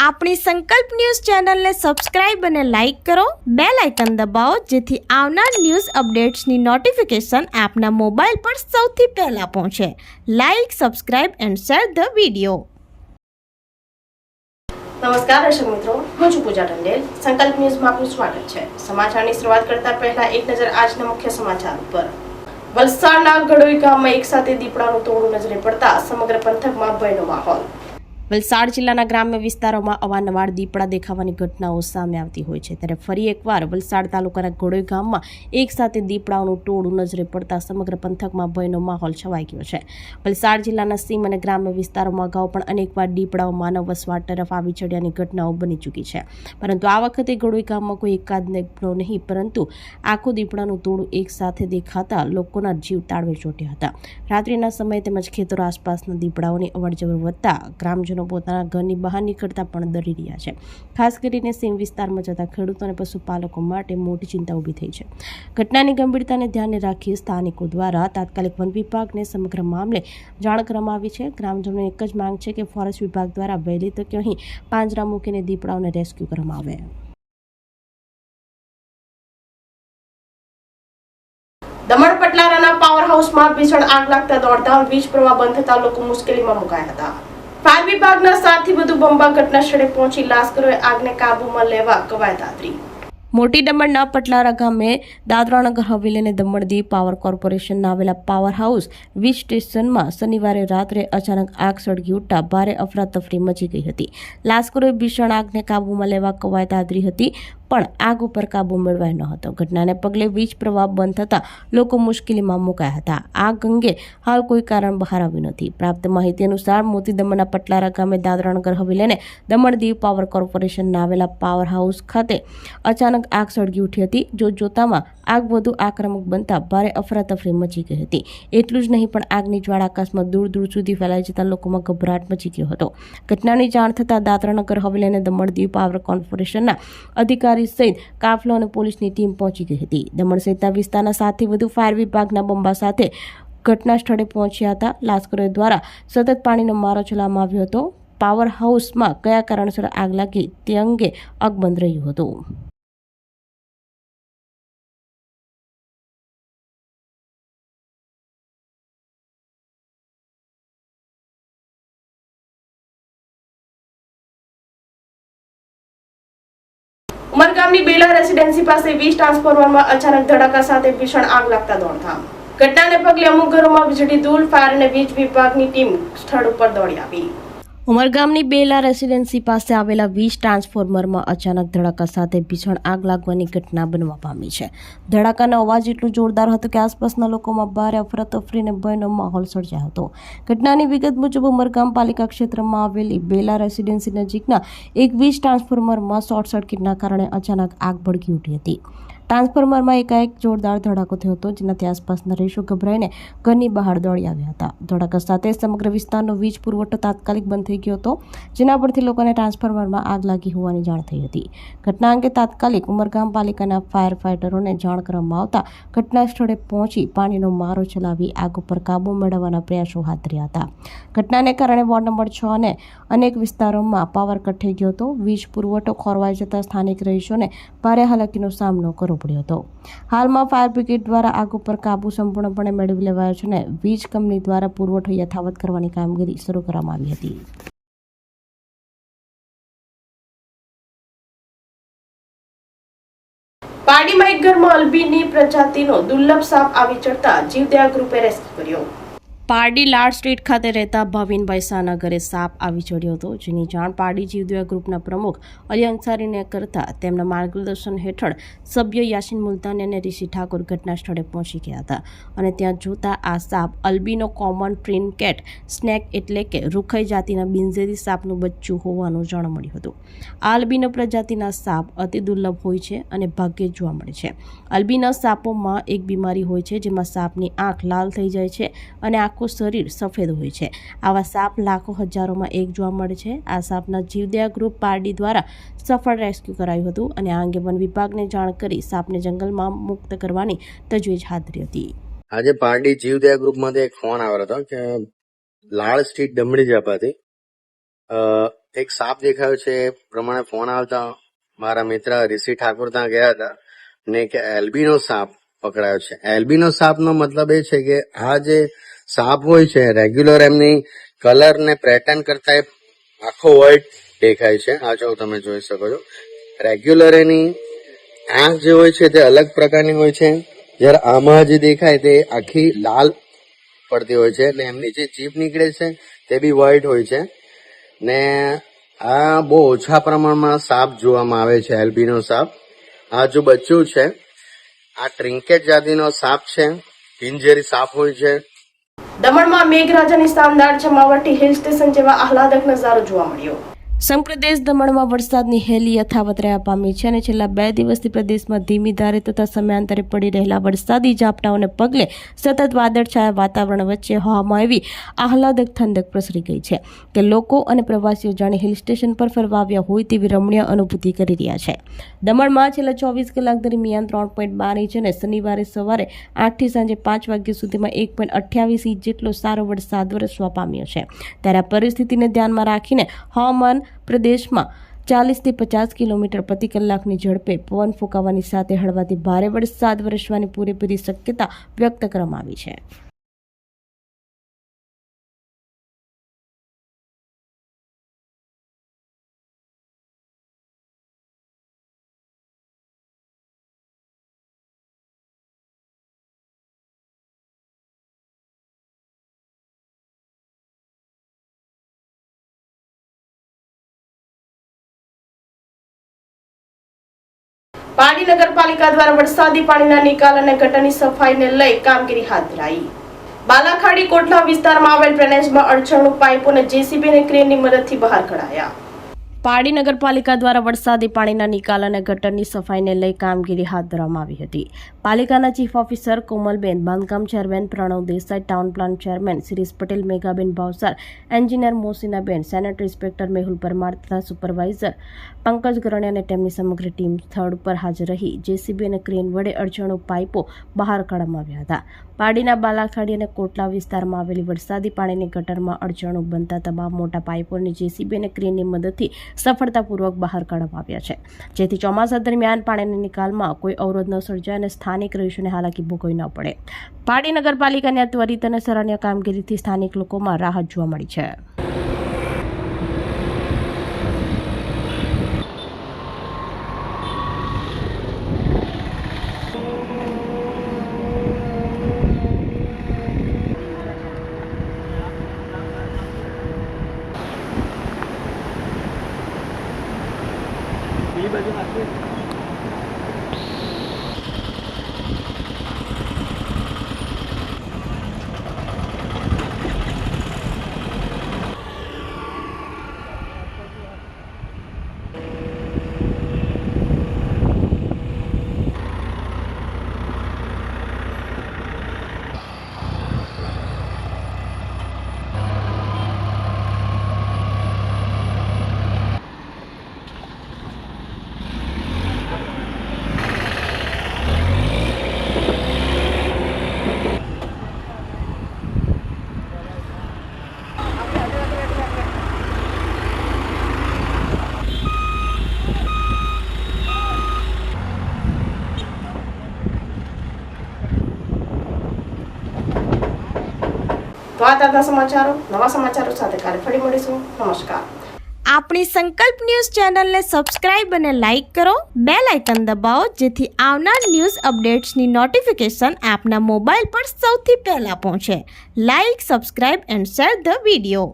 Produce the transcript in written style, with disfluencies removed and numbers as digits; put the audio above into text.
આપણી સંકલ્પ ન્યૂઝ ચેનલને સબસ્ક્રાઇબ અને લાઇક કરો, બેલ આઇકન દબાવો જેથી આવનાર ન્યૂઝ અપડેટ્સની નોટિફિકેશન આપના મોબાઈલ પર સૌથી પહેલા પહોંચે. Like, subscribe and share the video. નમસ્કાર દર્શક મિત્રો, હું છું પૂજા ટંડેલ. સંકલ્પ ન્યૂઝમાં આપનું સ્વાગત છે. સમાચારની શરૂઆત કરતા પહેલા એક નજર આજના મુખ્ય સમાચાર ઉપર. વલસાડના ગડોઈ ગામમાં એક સાથે દીપડાનું ટોળું નજરે પડતા સમગ્ર પંથકમાં ભયનો માહોલ. વલસાડ જિલ્લાના ગ્રામ્ય વિસ્તારોમાં અવારનવાર દીપડા દેખાવાની ઘટનાઓ સામે આવતી હોય છે, ત્યારે ફરી એકવાર વલસાડ તાલુકાના ગોળોઈ ગામમાં એક સાથે દીપડાઓનું ટોળું નજરે પડતા સમગ્ર પંથકમાં ભયનો માહોલ છવાઈ ગયો છે. વલસાડ જિલ્લાના સીમ અને ગ્રામ્ય વિસ્તારોમાં અગાઉ પણ અનેકવાર દીપડાઓ માનવ વસવાટ તરફ આવી ચડ્યાની ઘટનાઓ બની ચૂકી છે, પરંતુ આ વખતે ગોળોઈ ગામમાં કોઈ એકાદ દીપડો નહીં પરંતુ આખું દીપડાનું ટોળું એક સાથે દેખાતા લોકોના જીવ તાળવે ચોંટ્યા હતા. રાત્રિના સમયે તેમજ ખેતરો આસપાસના દીપડાઓની અવરજવર વધતા ગ્રામજનો પોતાના ઘરની બહાર નીકળતા પણ ડરી રહ્યા છે. ખાસ કરીને સીમ વિસ્તારમાં જતા ખેડૂતો અને પશુપાલકો માટે મોટી ચિંતા ઊભી થઈ છે. ઘટનાની ગંભીરતાને ધ્યાને રાખી સ્થાનિકો દ્વારા તાત્કાલિક વન વિભાગને સમગ્ર મામલે જાણ કરવામાં આવી છે. ગ્રામજનોની એક જ માંગ છે કે ફોરેસ્ટ વિભાગ દ્વારા વહેલી તકે અહીં પાંજરા મૂકીને દીપડાઓને રેસ્ક્યુ કરવામાં આવે. દમણ પટલારાના પાવર હાઉસમાં ભીષણ આગ લાગતા દોડધામ વીજ પ્રવાહ બંધ થતા લોકો મુશ્કેલીમાં મુકાયા હતા. ફાયર વિભાગના 7 થી વધુ બંબા ઘટના સ્થળે પહોંચી લાશ્કરોએ આગને કાબૂમાં લેવા કવાયત આદરી. મોટી દમણના પટલારા ગામે દાદરાનગર હવેલી અને દમણ દીવ પાવર કોર્પોરેશનના આવેલા પાવર હાઉસ વીજ સ્ટેશનમાં શનિવારે રાત્રે અચાનક આગ સળગી ઉઠતા ભારે અફરાતફરી મચી ગઈ હતી. લાશ્કરોએ ભીષણ આગને કાબૂમાં લેવા કવાયત આદરી હતી, પણ આગ ઉપર કાબુ મેળવાયો ન હતો. ઘટનાને પગલે વીજ પ્રવાહ બંધ થતા લોકો મુશ્કેલીમાં મુકાયા હતા. આગ અંગે હાલ કોઈ કારણ બહાર આવ્યું નથી. પ્રાપ્ત માહિતી અનુસાર મોટી દમણના પટલારા ગામે દાદરાનગર હવેલી અને દમણ દીવ પાવર કોર્પોરેશનના આવેલા પાવર હાઉસ ખાતે અચાનક આગ સળગી ઉઠી હતી. જોતજોતામાં આગ વધુ આક્રમક બનતા ભારે અફરાતફરી મચી ગઈ હતી. એટલું જ નહીં પણ આગની જ્વાળા આકાશમાં દૂર દૂર સુધી ફેલાઈ જતા લોકોમાં ગભરાટ મચી ગયો હતો. ઘટનાની જાણ થતાં દાદરાનગર હવેલી અને દમણ દીવ પાવર કોર્પોરેશનના અધિકારી સહિત કાફલો અને પોલીસની ટીમ પહોંચી ગઈ હતી. દમણ સહિતના વિસ્તારના 7 થી વધુ ફાયર વિભાગના બંબા સાથે ઘટના સ્થળે પહોંચ્યા હતા. લાશ્કરો દ્વારા સતત પાણીનો મારો ચલાવવામાં આવ્યો હતો. પાવર હાઉસમાં કયા કારણસર આગ લાગી તે અંગે અકબંધ રહ્યું હતું. ઉમરગામની બેલા રેસિડેન્સી પાસે વીજ ટ્રાન્સફોર્મરમાં અચાનક ધડાકા સાથે ભીષણ આગ લાગતા દોડધામ. ઘટનાને પગલે અમુક ઘરોમાં વીજળી ધૂળ, ફાયર અને વીજ વિભાગની ટીમ સ્થળ ઉપર દોડી આવી. ઉમરગામની બેલા રેસિડેન્સી પાસે આવેલા વીજ ટ્રાન્સફોર્મરમાં અચાનક ધડાકા સાથે ભીષણ આગ લાગવાની ઘટના બનવા પામી છે. ધડાકાનો અવાજ એટલો જોરદાર હતો કે આસપાસના લોકોમાં ભારે અફરાતફરી અને ભયનો માહોલ સર્જાયો હતો. ઘટનાની વિગત મુજબ ઉમરગામ પાલિકા ક્ષેત્રમાં આવેલી બેલા રેસિડેન્સી નજીકના એક વીજ ટ્રાન્સફોર્મરમાં શોર્ટ સર્કિટના કારણે અચાનક આગ ભડકી ઉઠી હતી. ટ્રાન્સફોર્મરમાં એકાએક જોરદાર ધડાકો થયો હતો, જેનાથી આસપાસના રહીશો ગભરાઈને ઘરની બહાર દોડી આવ્યા હતા. ધડાકા સાથે સમગ્ર વિસ્તારનો વીજ પુરવઠો તાત્કાલિક બંધ થઈ ગયો હતો, જેના પરથી લોકોને ટ્રાન્સફોર્મરમાં આગ લાગી હોવાની જાણ થઈ હતી. ઘટના અંગે તાત્કાલિક ઉમરગામ પાલિકાના ફાયર ફાઇટરોને જાણ કરવામાં આવતા ઘટના સ્થળે પહોંચી પાણીનો મારો ચલાવી આગ ઉપર કાબુ મેળવવાના પ્રયાસો હાથ ધર્યા હતા. ઘટનાને કારણે વોર્ડ નંબર 6 અને અનેક વિસ્તારોમાં પાવર કટ થઈ ગયો હતો. વીજ પુરવઠો ખોરવાઈ જતા સ્થાનિક રહીશોને ભારે હાલાકીનો સામનો કરવો પડ્યો હતો. હાલમાં ફાયર બ્રિગેડ દ્વારા આગ ઉપર કાબુ સંપૂર્ણપણે મેળવી લેવાયો છે અને વીજ કંપની દ્વારા પુરવઠો યથાવત કરવાની કામગીરી શરૂ કરવામાં આવી હતી. પારડીમાં એક ઘરમાં અલ્બીની પ્રજાતિનો દુર્લભ સાપ આવી ચડતા જીવદયા ગ્રુપે રેસ્ક્યુ કર્યો. પારડી લાડ સ્ટ્રીટ ખાતે રહેતા ભાવિનભાઈ શાહના ઘરે સાપ આવી ચડ્યો હતો, જેની જાણ પારડી જીવદયા ગ્રુપના પ્રમુખ અલી અંસારીને કરતા તેમના માર્ગદર્શન હેઠળ સભ્ય યાસીન મુલતાની અને ઋષિ ઠાકોર ઘટના સ્થળે પહોંચી ગયા હતા અને ત્યાં જોતા આ સાપ અલ્બીનો કોમન ટ્રિનકેટ સ્નેક એટલે કે રૂખાઈ જાતિના બિનઝેરી સાપનું બચ્ચું હોવાનું જાણવા મળ્યું હતું. આ અલ્બીનો પ્રજાતિના સાપ અતિ દુર્લભ હોય છે અને ભાગ્યે જોવા મળે છે. અલ્બીના સાપોમાં એક બીમારી હોય છે, જેમાં સાપની આંખ લાલ થઈ જાય છે અને આંખો શરીર સફેદ હોય છે. આવા સાપ લાખો હજારોમાં એક જોવા મળે છે. આ સાપના જીવદયા ગ્રુપ પારડી દ્વારા સફળ રેસ્ક્યુ કરાયું હતું અને આ અંગે વન વિભાગને જાણ કરી સાપને જંગલમાં મુક્ત કરવાની તજવીજ હાથ ધરી હતી. આજે પારડી જીવદયા ગ્રુપમાંથી એક ફોન આવ્યો હતો કે લાળ સ્ટ્રીટ દમણી ઝાપાથી એક સાપ દેખાયો છે એ પ્રમાણે ફોન આવતા મારા મિત્ર ઋષિ ઠાકોર ત્યાં ગયા હતા ને કે એલ્બીનો સાપ પકડાયો છે. એલ્બીનો સાપનો મતલબ એ છે કે આ જે સાપ હોય છે રેગ્યુલર એમની કલર ને પેટર્ન કરતા એ આખો વ્હાઈટ દેખાય છે. આ જો તમે જોઈ શકો છો. રેગ્યુલર એની આંખ જે હોય છે તે અલગ પ્રકારની હોય છે, જ્યારે આમાં જે દેખાય તે આખી લાલ પડતી હોય છે ને એમની જે જીભ નીકળે છે તે બી વ્હાઈટ હોય છે ને આ બહુ ઓછા પ્રમાણમાં સાપ જોવામાં આવે છે એલ્બીનો સાપ. આ જો બચ્ચું છે આ ટ્રિન્કેટ જાતિનો સાપ છે, પિંજેરી સાપ હોય છે. દમણમાં મેઘરાજાની શાનદાર જમાવટથી હિલ સ્ટેશન જેવા આહલાદક નજારો જોવા મળ્યો. સંપ્રદેશ દમણમાં વરસાદની હેલી યથાવત રહ્યા પામી છે અને છેલ્લા 2 દિવસથી પ્રદેશમાં ધીમી ધારે તથા સમયાંતરે પડી રહેલા વરસાદી ઝાપટાઓને પગલે સતત વાદળછાયા વાતાવરણ વચ્ચે હવામાં એવી આહલાદક ઠંડક પ્રસરી ગઈ છે કે લોકો અને પ્રવાસીઓ જાણે હિલ સ્ટેશન પર ફરવા આવ્યા હોય તેવી રમણીય અનુભૂતિ કરી રહ્યા છે. દમણમાં છેલ્લા 24 કલાક દરમિયાન 3.12 ઇંચ અને શનિવારે સવારે 8 થી સાંજે 5 વાગ્યા સુધીમાં 1.28 ઇંચ જેટલો સારો વરસાદ વરસવા પામ્યો છે. ત્યારે આ પરિસ્થિતિને ધ્યાનમાં રાખીને હવામાન પ્રદેશમાં 40 થી 50 કિલોમીટર પ્રતિ કલાકની ઝડપે પવન ફૂંકાવાની સાથે હળવાથી ભારે વરસાદ વરસવાની પૂરેપૂરી શક્યતા વ્યક્ત કરવામાં આવી છે. પાડી નગરપાલિકા દ્વારા વરસાદી પાણીના નિકાલ અને ગટરની સફાઈને લઈ કામગીરી હાથ ધરાઈ. બાલાખાડી કોટલા વિસ્તારમાં આવેલ ડ્રેનેજમાં અડચણરૂપ પાઇપો અને જેસીબી અને ક્રેનની મદદથી બહાર કઢાયા. પાડી નગરપાલિકા દ્વારા વરસાદી પાણીના નિકાલ અને ગટરની સફાઈને લઈ કામગીરી હાથ ધરવામાં આવી હતી. પાલિકાના ચીફ ઓફિસર કોમલબેન, બાંધકામ chairman Pranav Desai, town plan chairman Shirish Patel, મેઘાબેન ભાવસાર, એન્જિનિયર મોસીનાબેન, સેનેટરી ઇન્સ્પેક્ટર મેહુલ પરમાર તથા સુપરવાઇઝર પંકજ ગરણે અને તેમની સમગ્ર ટીમ સ્થળ ઉપર હાજર રહી જેસીબી અને ક્રેન વડે અડચણરૂપ પાઇપો બહાર કાઢવામાં આવ્યા હતા. પાડીના બાલાખાડી અને કોટલા વિસ્તારમાં આવેલી વરસાદી પાણીની ગટરમાં અડચણરૂપ બનતા તમામ મોટા પાઇપોને જેસીબી અને ક્રેનની મદદથી સફળતાપૂર્વક બહાર કાઢવામાં આવ્યા છે, જેથી ચોમાસા દરમિયાન પાણીના નિકાલમાં કોઈ અવરોધ ન સર્જાય અને સ્થાનિક રહીશોને હાલાકી ભોગવવી ન પડે. પાડી નગરપાલિકાની આ ત્વરિત અને સરાહનીય કામગીરીથી સ્થાનિક લોકોમાં રાહત જોવા મળી છે. તો આ તાજા સમાચારો, નવા સમાચારો સાથે કાલે ફરી મળીશું. નમસ્કાર. આપણી સંકલ્પ ન્યૂઝ ચેનલને સબસ્ક્રાઇબ અને લાઇક કરો, બેલ આઇકન દબાવો જેથી આવનાર ન્યૂઝ અપડેટ્સની નોટિફિકેશન આપના મોબાઈલ પર સૌથી પહેલા પહોંચે. Like, subscribe and share the video.